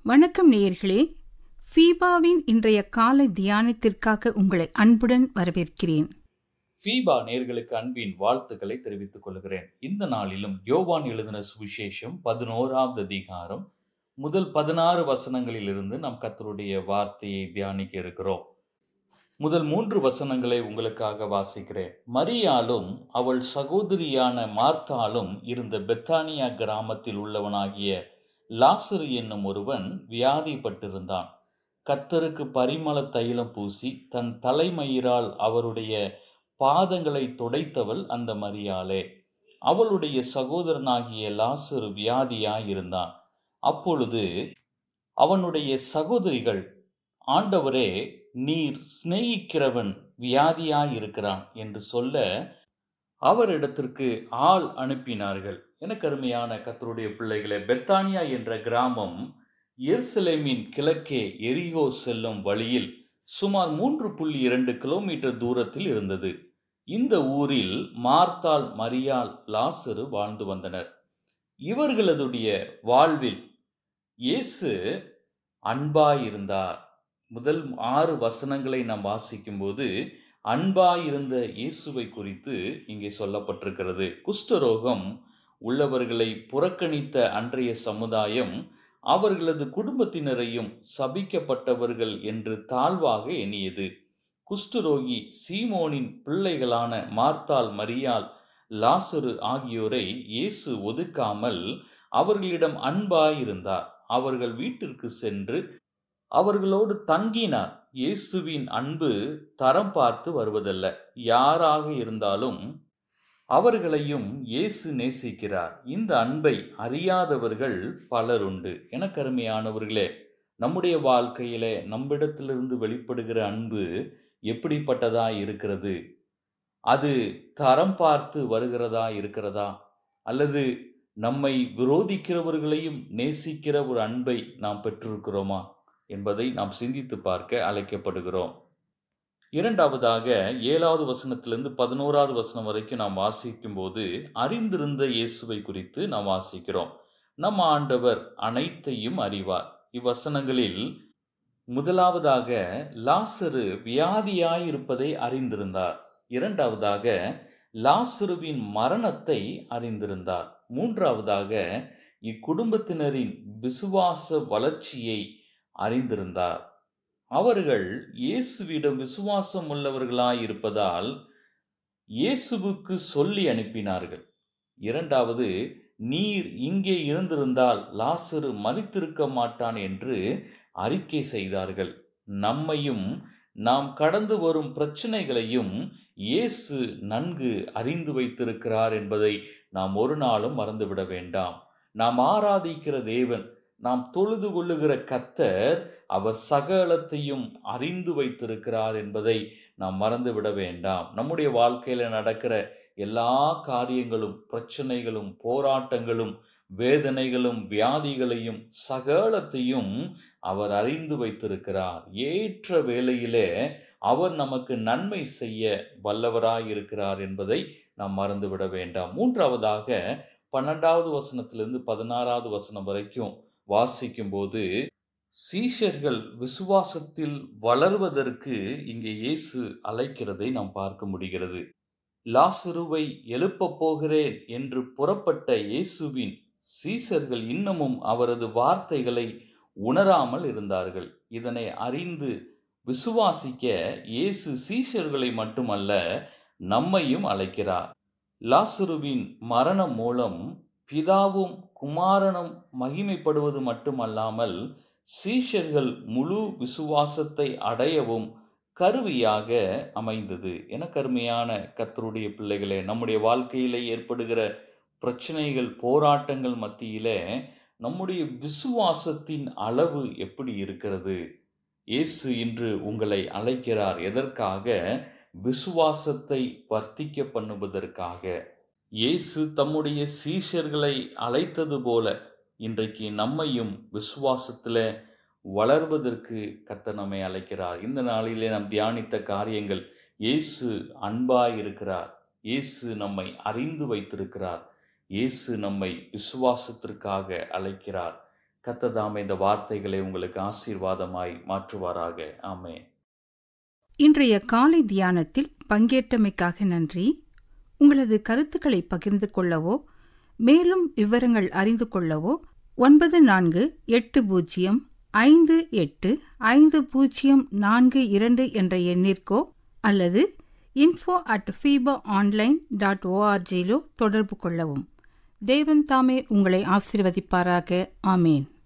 வணக்கம் நேயர்களே, ஃபீபாவின் இன்றைய காலை தியானத்திற்காக உங்களை அன்புடன் வரவேற்கிறேன். ஃபீபா நேயர்களுக்கு அன்பின் வாழ்த்துக்களை தெரிவித்துக் கொள்கிறேன். இந்த நாளிலும் யோவான் எழுதின சுவிசேஷம் 11வது அதிகாரம் முதல் 16 வசனங்களிலிருந்து நாம் கர்த்தருடைய வார்த்தையை தியானிக்க இருக்கிறோம். முதல் 3 வசனங்களை உங்களுக்காக வாசிக்கிறேன். மரியாளும் அவள் சகோதரியான மார்த்தாளும் இருந்த பெத்தானியா கிராமத்தில் உள்ளவனாகிய லாசரு என்னும் ஒருவன் வியாதிப்பட்டிருந்தான். கர்த்தருக்கு பரிமள தைலம் பூசி தன் தலைமயிரால் அவருடைய பாதங்களை துடைத்தவள் அந்த மரியாளே. அவளுடைய சகோதரனாகிய லாசரு வியாதியாயிருந்தான். அப்பொழுது அவனுடைய சகோதரிகள், ஆண்டவரே, நீர் சிநேகிக்கிறவன் வியாதியாயிருக்கிறான் என்று சொல்ல அவரிடத்திற்கு ஆள் அனுப்பினார்கள். எனக்கு அருமையான கர்த்தருடைய பிள்ளைகளே, பெத்தானியா என்ற கிராமம் எருசலேமின் கிழக்கே எரிகோ செல்லும் வழியில் சுமார் 3.2 கிலோமீட்டர் தூரத்தில் இருந்தது. இந்த ஊரில் மார்த்தாள், மரியாள், லாசரு வாழ்ந்து வந்தனர். இவர்களதுடைய வாழ்வில் இயேசு அன்பாயிருந்தார். முதல் 6 வசனங்களை நாம் வாசிக்கும்போது அன்பாயிருந்த இயேசுவை குறித்து இங்கே சொல்லப்பட்டிருக்கிறது. குஷ்டரோகம் உள்ளவர்களை புறக்கணித்த அன்றைய சமுதாயம் அவர்களது குடும்பத்தினரையும் சபிக்கப்பட்டவர்கள் என்று தாழ்வாக எண்ணியது. குஷ்டரோகி சீமோனின் பிள்ளைகளான மார்த்தாள், மரியாள், லாசரு ஆகியோரை இயேசு ஒதுக்காமல் அவர்களிடம் அன்பாயிருந்தார். அவர்கள் வீட்டிற்கு சென்று அவர்களோடு தங்கினார். இயேசுவின் அன்பு தரம் பார்த்து வருவதல்ல. யாராக இருந்தாலும் அவர்களையும் இயேசு நேசிக்கிறார். இந்த அன்பை அறியாதவர்கள் பலருண்டு. எனக்கு அருமையானவர்களே, நம்முடைய வாழ்க்கையிலே நம்மிடத்திலிருந்து வெளிப்படுகிற அன்பு எப்படிப்பட்டதா இருக்கிறது? அது தரம் பார்த்து வருகிறதா இருக்கிறதா? அல்லது நம்மை விரோதிக்கிறவர்களையும் நேசிக்கிற ஒரு அன்பை நாம் பெற்றிருக்கிறோமா என்பதை நாம் சிந்தித்து பார்க்க அழைக்கப்படுகிறோம். இரண்டாவதாக 7வது வசனத்திலிருந்து 11வது வசனம் வரைக்கும் நாம் வாசிக்கும் போது அறிந்திருந்த இயேசுவை குறித்து நாம் வாசிக்கிறோம். நம் ஆண்டவர் அனைத்தையும் அறிவார். இவ்வசனங்களில் முதலாவதாக லாசரு வியாதியாயிருப்பதை அறிந்திருந்தார். இரண்டாவதாக லாசருவின் மரணத்தை அறிந்திருந்தார். மூன்றாவதாக இக்குடும்பத்தினரின் விசுவாச வளர்ச்சியை அறிந்திருந்தார். அவர்கள் இயேசுவிடம் விசுவாசம் உள்ளவர்களாயிருப்பதால் இயேசுவுக்கு சொல்லி அனுப்பினார்கள். இரண்டாவது, நீர் இங்கே இருந்திருந்தால் லாசரு மரித்திருக்க மாட்டான் என்று அறிக்கை செய்தார்கள். நம்மையும் நாம் கடந்து வரும் பிரச்சனைகளையும் இயேசு நன்கு அறிந்து வைத்திருக்கிறார் என்பதை நாம் ஒரு நாளும் மறந்துவிட வேண்டாம். நாம் ஆராதிக்கிற தேவன், நாம் தொழுது கொள்ளுகிற கர்த்தர், அவர் சகலத்தையும் அறிந்து வைத்திருக்கிறார் என்பதை நாம் மறந்துவிட வேண்டாம். நம்முடைய வாழ்க்கையில் நடக்கிற எல்லா காரியங்களும், பிரச்சனைகளும், போராட்டங்களும், வேதனைகளும், வியாதிகளையும் சகலத்தையும் அவர் அறிந்து வைத்திருக்கிறார். ஏற்ற வேளையிலே அவர் நமக்கு நன்மை செய்ய வல்லவராயிருக்கிறார் என்பதை நாம் மறந்துவிட வேண்டாம். மூன்றாவதாக 12வது வசனத்திலிருந்து 16வது வசனம் வரைக்கும் வாசிக்கும்போது சீஷர்கள் விசுவாசத்தில் வளர்வதற்கு இங்கே இயேசு அழைக்கிறதை நாம் பார்க்க முடிகிறது. லாசருவை எழுப்பப் போகிறேன் என்று புறப்பட்ட இயேசுவின் சீஷர்கள் இன்னமும் அவரது வார்த்தைகளை உணராமல் இருந்தார்கள். இதனை அறிந்து விசுவாசிக்க இயேசு சீஷர்களை மட்டுமல்ல, நம்மையும் அழைக்கிறார். லாசருவின் மரணம் மூலம் பிதாவும் குமாரனும் மகிமைப்படுவது மட்டுமல்லாமல் சீஷர்கள் முழு விசுவாசத்தை அடையவும் கருவியாக அமைந்தது. என கருமையான கர்த்தருடைய பிள்ளைகளே, நம்முடைய வாழ்க்கையிலே ஏற்படுகிற பிரச்சனைகள், போராட்டங்கள் மத்தியிலே நம்முடைய விசுவாசத்தின் அளவு எப்படி இருக்கிறது? இயேசு இன்று உங்களை அழைக்கிறார். எதற்காக? விசுவாசத்தை வர்த்திக்க பண்ணுவதற்காக. இயேசு தம்முடைய சீஷர்களை அழைத்தது போல இன்றைக்கு நம்மையும் விசுவாசத்தில் வளர்வதற்கு கர்த்தர் நம்மை அழைக்கிறார். இந்த நாளிலே நாம் தியானித்த காரியங்கள், இயேசு அன்பாய் இருக்கிறார், இயேசு நம்மை அறிந்து வைத்திருக்கிறார், இயேசு நம்மை விசுவாசத்திற்காக அழைக்கிறார். கர்த்தர் இந்த வார்த்தைகளை உங்களுக்கு ஆசீர்வாதமாய் மாற்றுவாராக. ஆமென். இன்றைய காலை தியானத்தில் பங்கேற்றமைக்காக நன்றி. உங்களது கருத்துக்களை பகிர்ந்து கொள்ளவோ மேலும் விவரங்கள் அறிந்து கொள்ளவோ 9458585042 என்ற எண்ணிற்கோ அல்லது info@fibaonline.org தொடர்பு கொள்ளவும். தேவன் தாமே உங்களை ஆசீர்வதிப்பாராக. ஆமேன்.